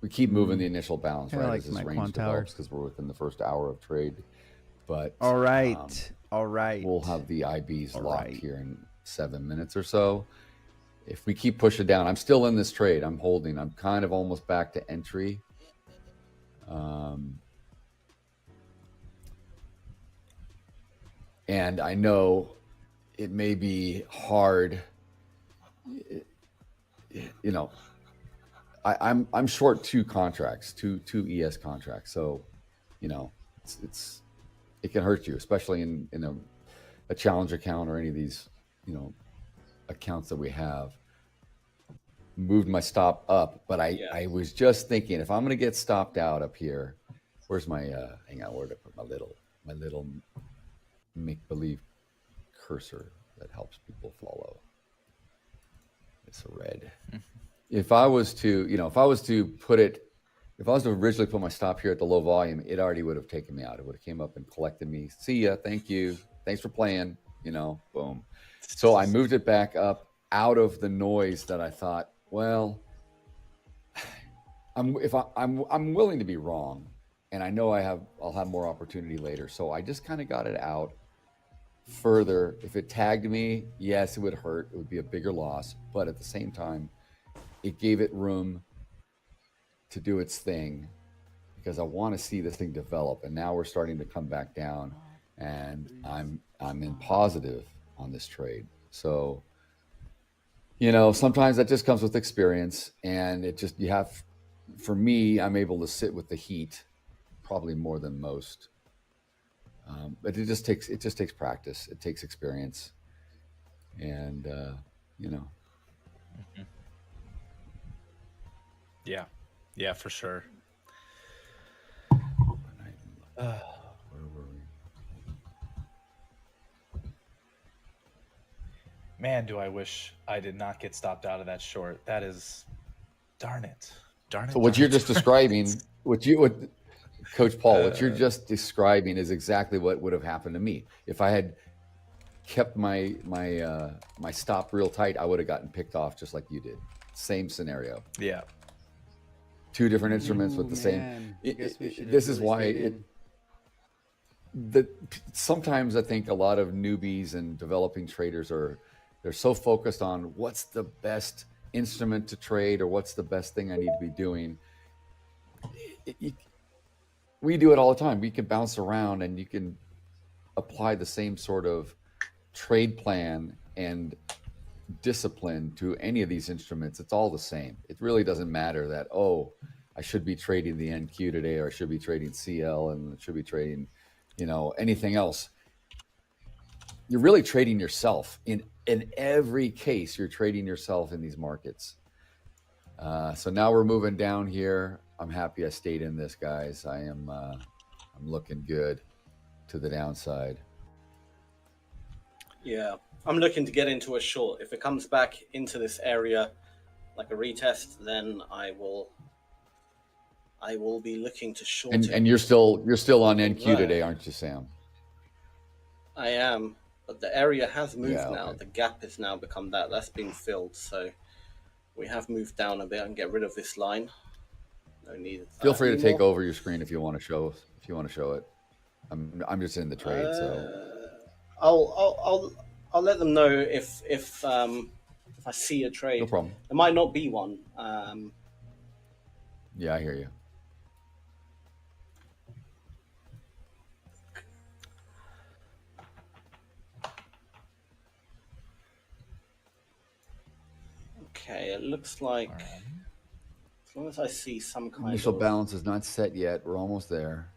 keep moving the initial balance, right? Like as this range develops, because we're within the first hour of trade. But all right, we'll have the IBs locked here in 7 minutes or so. If we keep pushing down, I'm still in this trade. I'm holding. I'm kind of almost back to entry. And I know it may be hard, I'm short 2 contracts, two ES contracts. So, you know, it can hurt you, especially in a challenge account or any of these, you know, accounts that we have. Moved my stop up, but I was just thinking, if I'm going to get stopped out up here, where's my hang on, where did I put my little make believe cursor that helps people follow? It's a red. If I was to originally put my stop here at the low volume, it already would have taken me out. It would have came up and collected me. See ya, thank you, thanks for playing. You know, boom. So I moved it back up out of the noise that I thought, well, I'm willing to be wrong, and I know I'll have more opportunity later. So I just kind of got it out further. If it tagged me, yes, it would hurt. It would be a bigger loss, but at the same time, it gave it room to do its thing, because I want to see this thing develop. And now we're starting to come back down, and I'm in positive on this trade. So, you know, sometimes that just comes with experience, and for me, I'm able to sit with the heat probably more than most. But it just takes practice. It takes experience, and you know. Yeah, for sure. Where were we? Man, do I wish I did not get stopped out of that short. That is, darn it. So what you're just describing, what Coach Paul, what you're just describing is exactly what would have happened to me. If I had kept my stop real tight, I would have gotten picked off just like you did. Same scenario. Yeah. 2 different instruments with the same. This is why sometimes I think a lot of newbies and developing traders they're so focused on what's the best instrument to trade or what's the best thing I need to be doing. We do it all the time. We can bounce around, and you can apply the same sort of trade plan and discipline to any of these instruments. It's all the same. It really doesn't matter that, oh, I should be trading the NQ today, or I should be trading CL, and I should be trading, you know, anything else. You're really trading yourself in every case. You're trading yourself in these markets. So now we're moving down here. I'm happy I stayed in this, guys. I'm looking good to the downside. Yeah, I'm looking to get into a short. If it comes back into this area like a retest, then I will be looking to short it. And you're still on NQ today, aren't you, Sam? I am, but the area has moved now. Okay. The gap has now become that's been filled. So we have moved down a bit and get rid of this line. No need. Feel free to take over your screen if you want to show it. I'm just in the trade, so I'll let them know if I see a trade. no problem. There might not be one. Yeah, I hear you. Okay, it looks like as long as I see some kind Initial of balance is not set yet. We're almost there.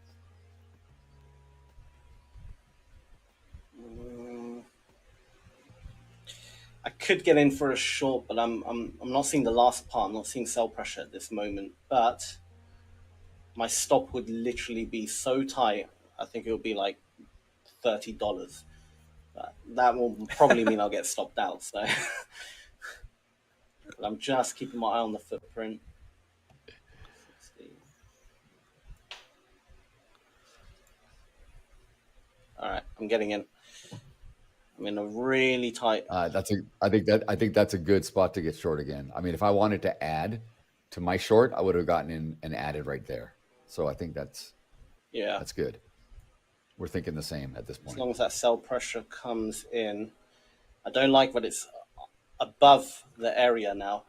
I could get in for a short, but I'm not seeing the last part. I'm not seeing sell pressure at this moment. But my stop would literally be so tight. I think it would be like $30. But that will probably mean I'll get stopped out. So but I'm just keeping my eye on the footprint. All right, I'm getting in. I'm in a really tight. I think that's a good spot to get short again. I mean, if I wanted to add to my short, I would have gotten in and added right there. So I think that's good. We're thinking the same at this point. As long as that sell pressure comes in, I don't like that it's above the area now,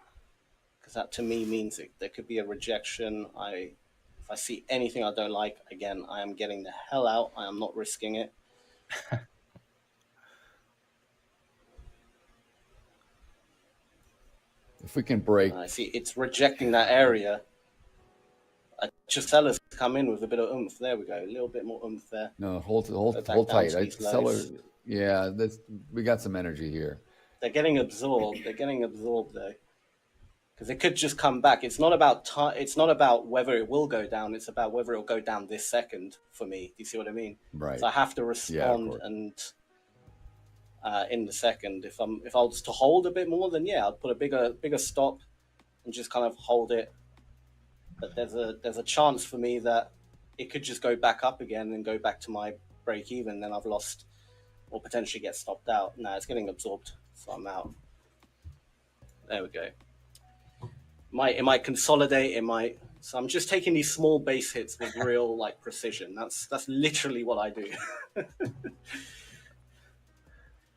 because that to me means there could be a rejection. If I see anything I don't like, again, I am getting the hell out. I am not risking it. If we can break, I see it's rejecting that area. Just sellers come in with a bit of oomph. There we go. A little bit more oomph there. no, hold tight. Seller, yeah, we got some energy here. They're getting absorbed. They're getting absorbed though, because it could just come back. It's not about it's not about whether it will go down. It's about whether it'll go down this second for me. Do you see what I mean? Right. So I have to respond in the second. If I was to hold a bit more, then yeah, I'd put a bigger stop and just kind of hold it. But there's a chance for me that it could just go back up again and go back to my break even. Then I've lost or potentially get stopped out. No, it's getting absorbed, so I'm out. There we go. It might consolidate. It might. So I'm just taking these small base hits with real like precision. That's literally what I do.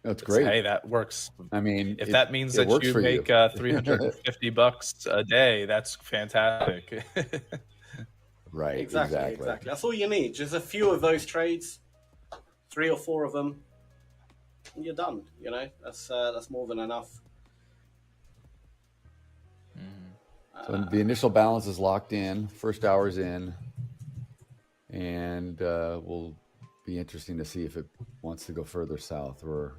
That's great. Hey, that works. I mean, if that means that you make $350 a day, that's fantastic. Right. Exactly. That's all you need. Just a few of those trades, 3 or 4 of them, and you're done. You know, that's more than enough. So the initial balance is locked in. First hour's in, and will be interesting to see if it wants to go further south. We're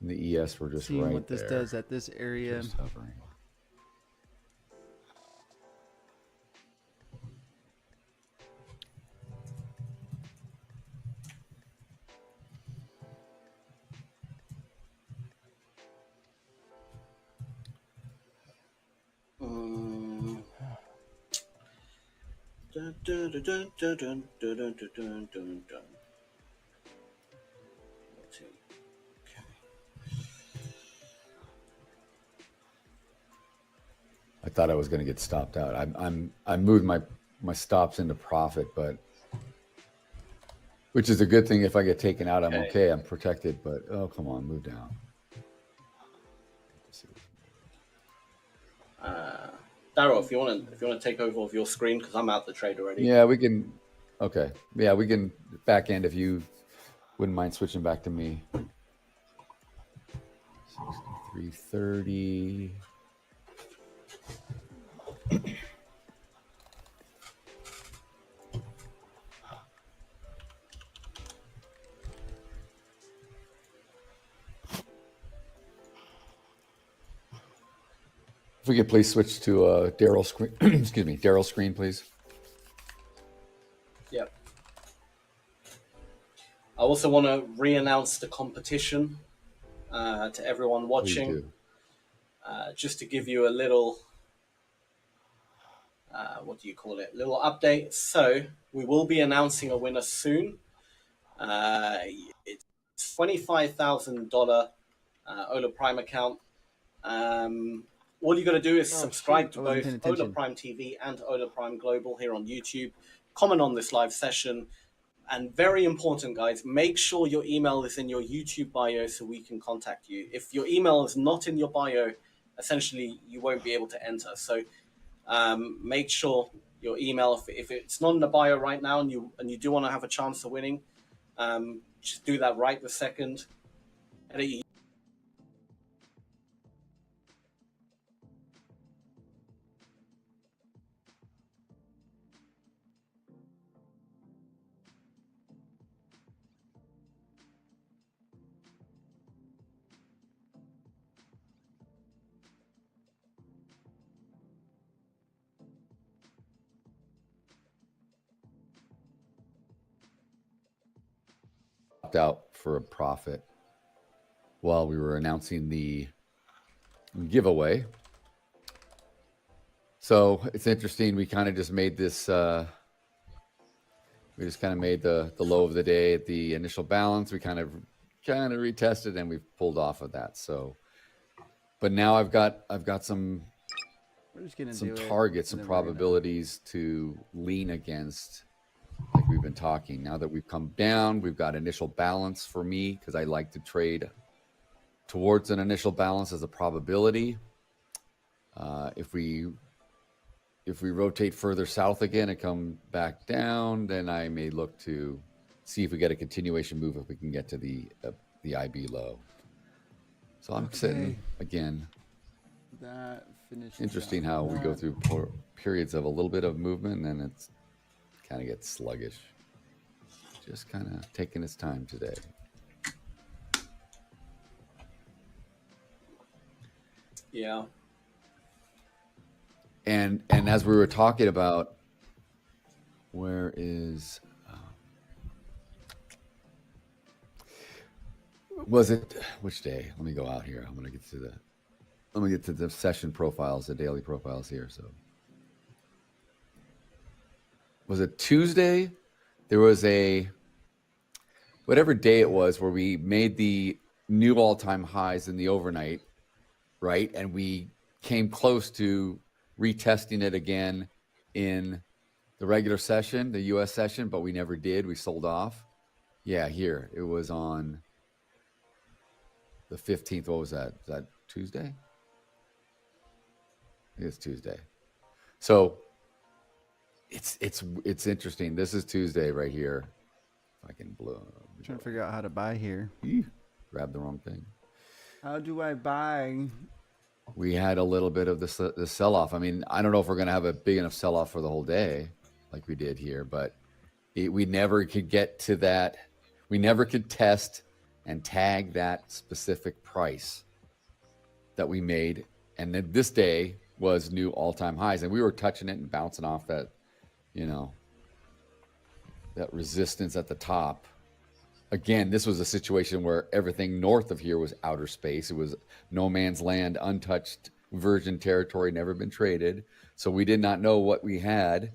in the ES. We're just seeing right what this there. does at this area. Just hovering. I thought I was going to get stopped out. I moved my stops into profit, but which is a good thing. If I get taken out, I'm okay. I'm protected. But oh, come on, move down. Darryl, if you want to take over of your screen, because I'm out the trade already. Yeah, we can. Okay, yeah, we can back end if you wouldn't mind switching back to me. 63.30. If we could please switch to Daryl's screen. Excuse me, Daryl's screen, please. Yep. I also want to re-announce the competition to everyone watching, just to give you a little, what do you call it? Little update. So we will be announcing a winner soon. It's $25,000 Hola Prime account. All you got to do is subscribe to both Hola Prime TV and Hola Prime Global here on YouTube. Comment on this live session. And very important, guys, make sure your email is in your YouTube bio so we can contact you. If your email is not in your bio, essentially you won't be able to enter. So make sure your email, if it's not in the bio right now and you do want to have a chance of winning, just do that right this second. Edit out for a profit while we were announcing the giveaway. So it's interesting. We kind of just made this, we just kind of made the low of the day at the initial balance. We kind of retested and we've pulled off of that. So, but now I've got some targets, some probabilities to lean against. Like we've been talking, now that we've come down, we've got initial balance for me because I like to trade towards an initial balance as a probability. If we rotate further south again and come back down, then I may look to see if we get a continuation move if we can get to the IB low. So I'm sitting again That finishes. Interesting out how we go that. through periods of a little bit of movement and then it's kind of gets sluggish. Just kind of taking its time today. Yeah. And as we were talking about, where is was it which day? Let me go out here. I'm gonna get to the session profiles, the daily profiles here. So was it Tuesday? There was a whatever day it was where we made the new all-time highs in the overnight, right? And we came close to retesting it again in the regular session, the US session, but we never did. We sold off. Yeah, here. It was on the 15th. What was that? Is that Tuesday? I think it's Tuesday. So it's interesting. This is Tuesday right here. If I can blow. I'm trying to figure out how to buy here. Grab the wrong thing. How do I buy? We had a little bit of the sell-off. I mean, I don't know if we're going to have a big enough sell-off for the whole day like we did here, but we never could get to that. We never could test and tag that specific price that we made. And then this day was new all-time highs. And we were touching it and bouncing off that, you know, that resistance at the top. Again, this was a situation where everything north of here was outer space. It was no man's land, untouched virgin territory, never been traded. So we did not know what we had.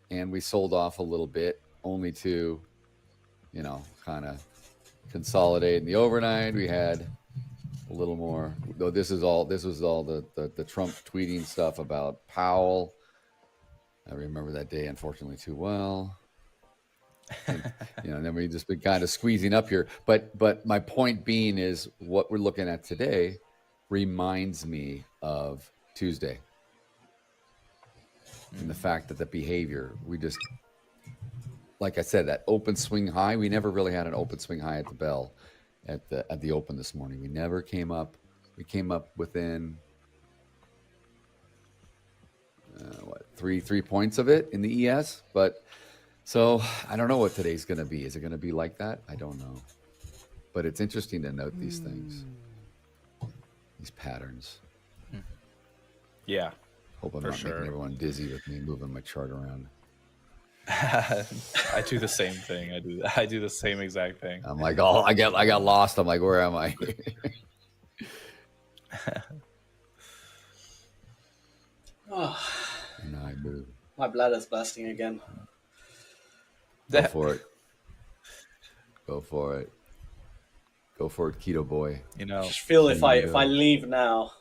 And we sold off a little bit only to, you know, kind of consolidate in the overnight. We had a little more, though this was all the Trump tweeting stuff about Powell. I remember that day, unfortunately, too well. And, you know, and then we just been kind of squeezing up here. But my point being is what we're looking at today reminds me of Tuesday. And the fact that the behavior, we just, like I said, that open swing high, we never really had an open swing high at the bell at the open this morning. We never came up. We came up within three points of it in the ES. But so I don't know what today's going to be. Is it going to be like that? I don't know. But it's interesting to note these things, these patterns. Yeah. Hope I'm not making everyone dizzy with me moving my chart around. I do the same thing. I do the same exact thing. I'm like, oh, I got lost. I'm like, where am I? And I move. My bladder's bursting again. Go for it. Go for it. Go for it, keto boy. You know, I just feel if I leave now,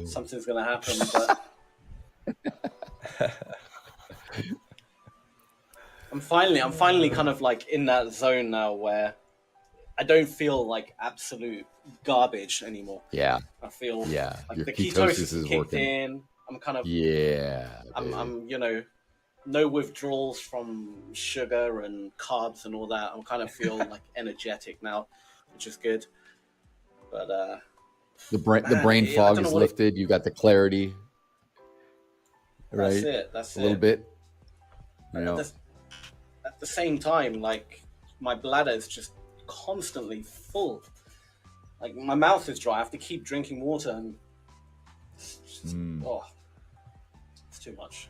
something's gonna happen. But I'm finally kind of like in that zone now where I don't feel like absolute garbage anymore. Yeah. I feel like your the ketosis is kicked working. in. I'm kind of I'm you know, no withdrawals from sugar and carbs and all that. I'm kind of feel like energetic now, which is good. But the brain fog is lifted. You got the clarity. Right. That's a little bit. You know. At the same time, like my bladder is just constantly full. Like my mouth is dry. I have to keep drinking water, and it's too much.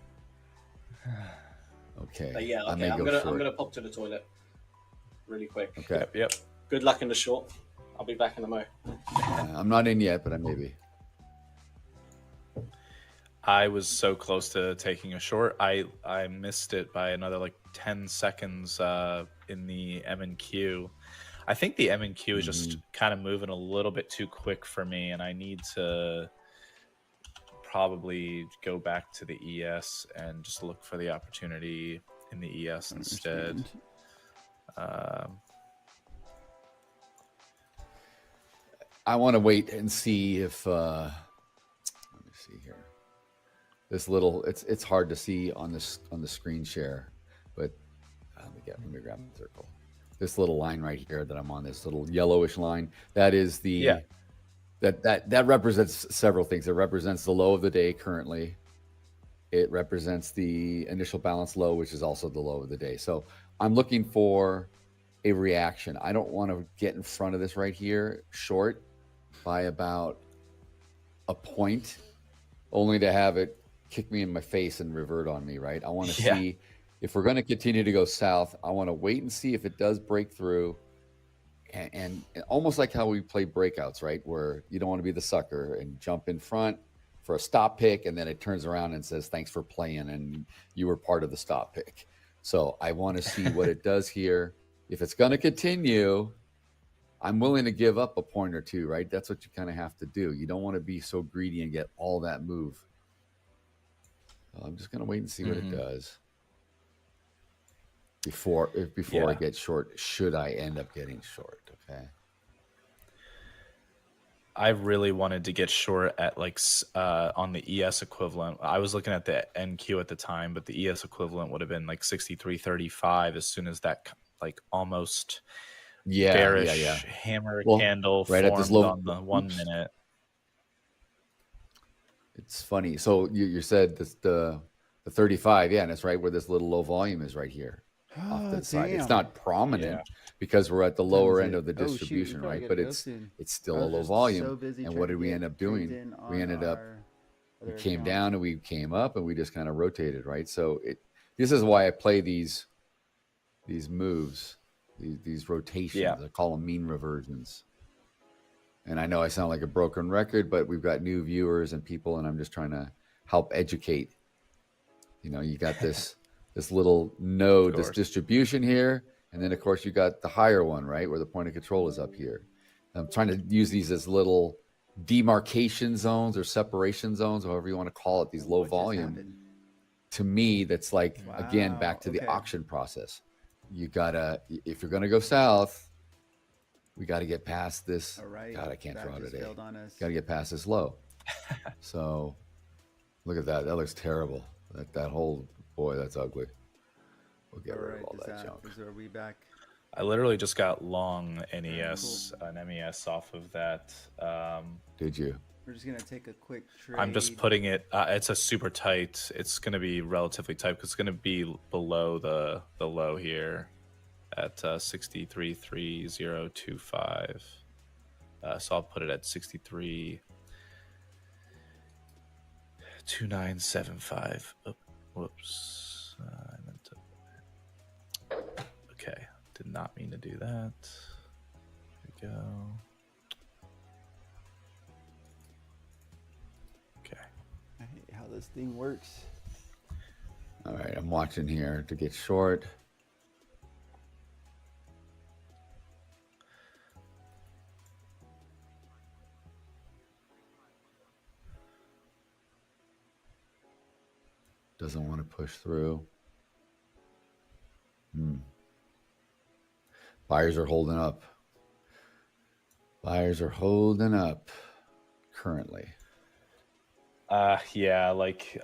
Okay. But yeah, okay. I'm gonna pop to the toilet really quick. Okay. Yep. Good luck in the short. I'll be back in the mo. I'm not in yet, but I may be. I was so close to taking a short. I missed it by another like 10 seconds in the M&Q. I think the M&Q is just kind of moving a little bit too quick for me, and I need to probably go back to the ES and just look for the opportunity in the ES instead. I want to wait and see if let me see here. This little, it's hard to see on the screen share, but let me grab the circle. This little line right here that I'm on, this little yellowish line, that is the That represents several things. It represents the low of the day currently. It represents the initial balance low, which is also the low of the day. So I'm looking for a reaction. I don't want to get in front of this right here, short by about a point, only to have it kick me in my face and revert on me, right? I want to see if we're going to continue to go south. I want to wait and see if it does break through. And almost like how we play breakouts, right? Where you don't want to be the sucker and jump in front for a stop pick, and then it turns around and says, thanks for playing, and you were part of the stop pick. So I want to see what it does here. If it's going to continue, I'm willing to give up a point or two, right? That's what you kind of have to do. You don't want to be so greedy and get all that move. I'm just going to wait and see what it does before I get short, should I end up getting short, okay? I really wanted to get short at like on the ES equivalent. I was looking at the NQ at the time, but the ES equivalent would have been like 63.35 as soon as that like almost bearish hammer candle right formed at this low, on the 1 minute. It's funny. So you said this, the 35, and that's right where this little low volume is right here. Off to the side. It's not prominent because we're at the lower end of the distribution, right? But it's still a low volume. And what did we end up doing? We ended up, we came down and we came up and we just kind of rotated, right? So this is why I play these moves, these rotations. I call them mean reversions. And I know I sound like a broken record, but we've got new viewers and people, and I'm just trying to help educate. You know, you got this little node, this distribution here, and then of course you got the higher one, right, where the point of control is up here. I'm trying to use these as little demarcation zones or separation zones, however you want to call it, these low volume. To me, that's like, again, back to the auction process. You gotta, if you're gonna go south, we got to get past this. God, I can't draw today. Got to get past this low. So look at that. That looks terrible. That whole, boy, that's ugly. We'll get rid of all that junk. Are we back? I literally just got long NES, an MES off of that. Did you? We're just going to take a quick trade. I'm just putting it, it's a super tight. It's going to be relatively tight because it's going to be below the low here at 63.3025. So I'll put it at 63.2975. Oh, whoops. I meant to. Okay, did not mean to do that. There we go. Okay. I hate how this thing works. All right, I'm watching here to get short. Doesn't want to push through. Buyers are holding up. Buyers are holding up currently. Yeah, like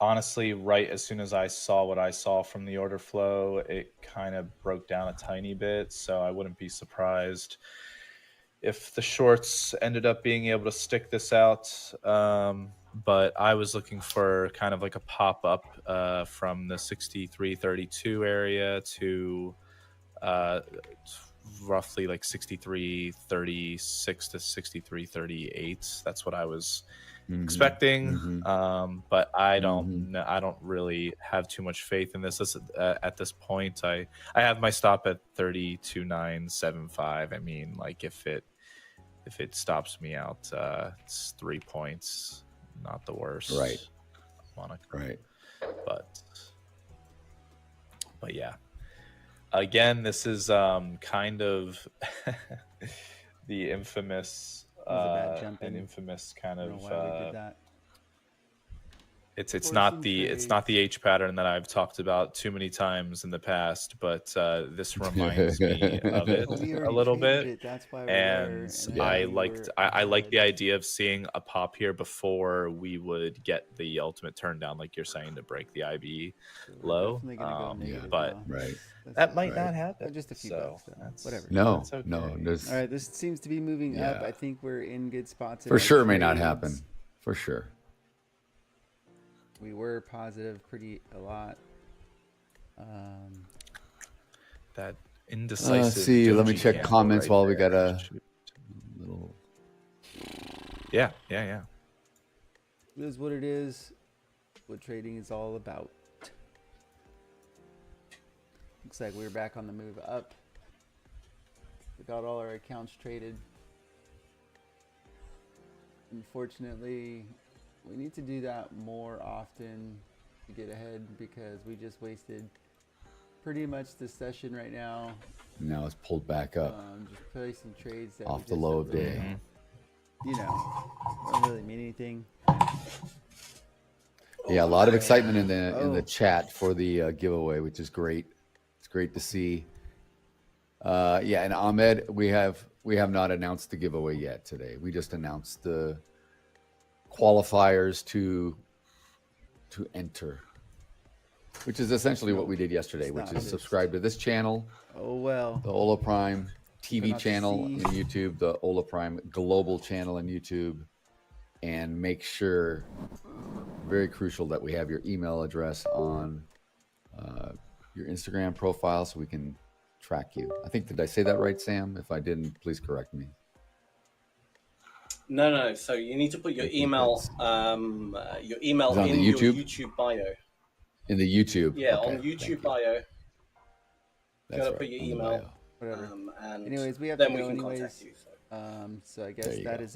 honestly, right as soon as I saw what I saw from the order flow, it kind of broke down a tiny bit. So I wouldn't be surprised if the shorts ended up being able to stick this out. But I was looking for kind of like a pop-up from the 63.32 area to roughly like 63.36 to 63.38. That's what I was expecting. But I don't really have too much faith in this. At this point, I have my stop at 32.975. I mean, like if it stops me out, it's 3 points. Not the worst, right? Right, but yeah. Again, this is kind of the infamous, an infamous kind of It's not the H pattern that I've talked about too many times in the past, but this reminds me of it a little bit. That's why And I like the idea of seeing a pop here before we would get the ultimate turn down, like you're saying, to break the IB low. But that might not happen. Just a few so bucks, whatever. No, That's okay. no. All right, this seems to be moving up. I think we're in good spots. For sure, may not happen. For sure. We were positive a lot. That indecisive. See, let me doji check candle comments right while we there. got a little. Yeah. It is what it is. What trading is all about. Looks like we're back on the move up. We got all our accounts traded. Unfortunately, we need to do that more often to get ahead because we just wasted pretty much the session right now. Now it's pulled back up. Just placing trades that Off the low of day. You know, don't really mean anything. Yeah, a lot of excitement in the chat for the giveaway, which is great. It's great to see. Yeah, and Ahmed, we have not announced the giveaway yet today. We just announced the qualifiers to enter, which is essentially what we did yesterday, which is subscribe to this channel. Oh well. The Hola Prime TV channel in YouTube, the Hola Prime global channel in YouTube, and make sure, very crucial, that we have your email address on your Instagram profile so we can track you. I think, did I say that right, Sam? If I didn't, please correct me. No. So you need to put your email, in your YouTube bio. In the YouTube. Yeah, okay, on YouTube bio. That's Gotta right, put your on the email. bio. Whatever. And anyways, we have then to we go can anyways. contact you. So. So I guess that is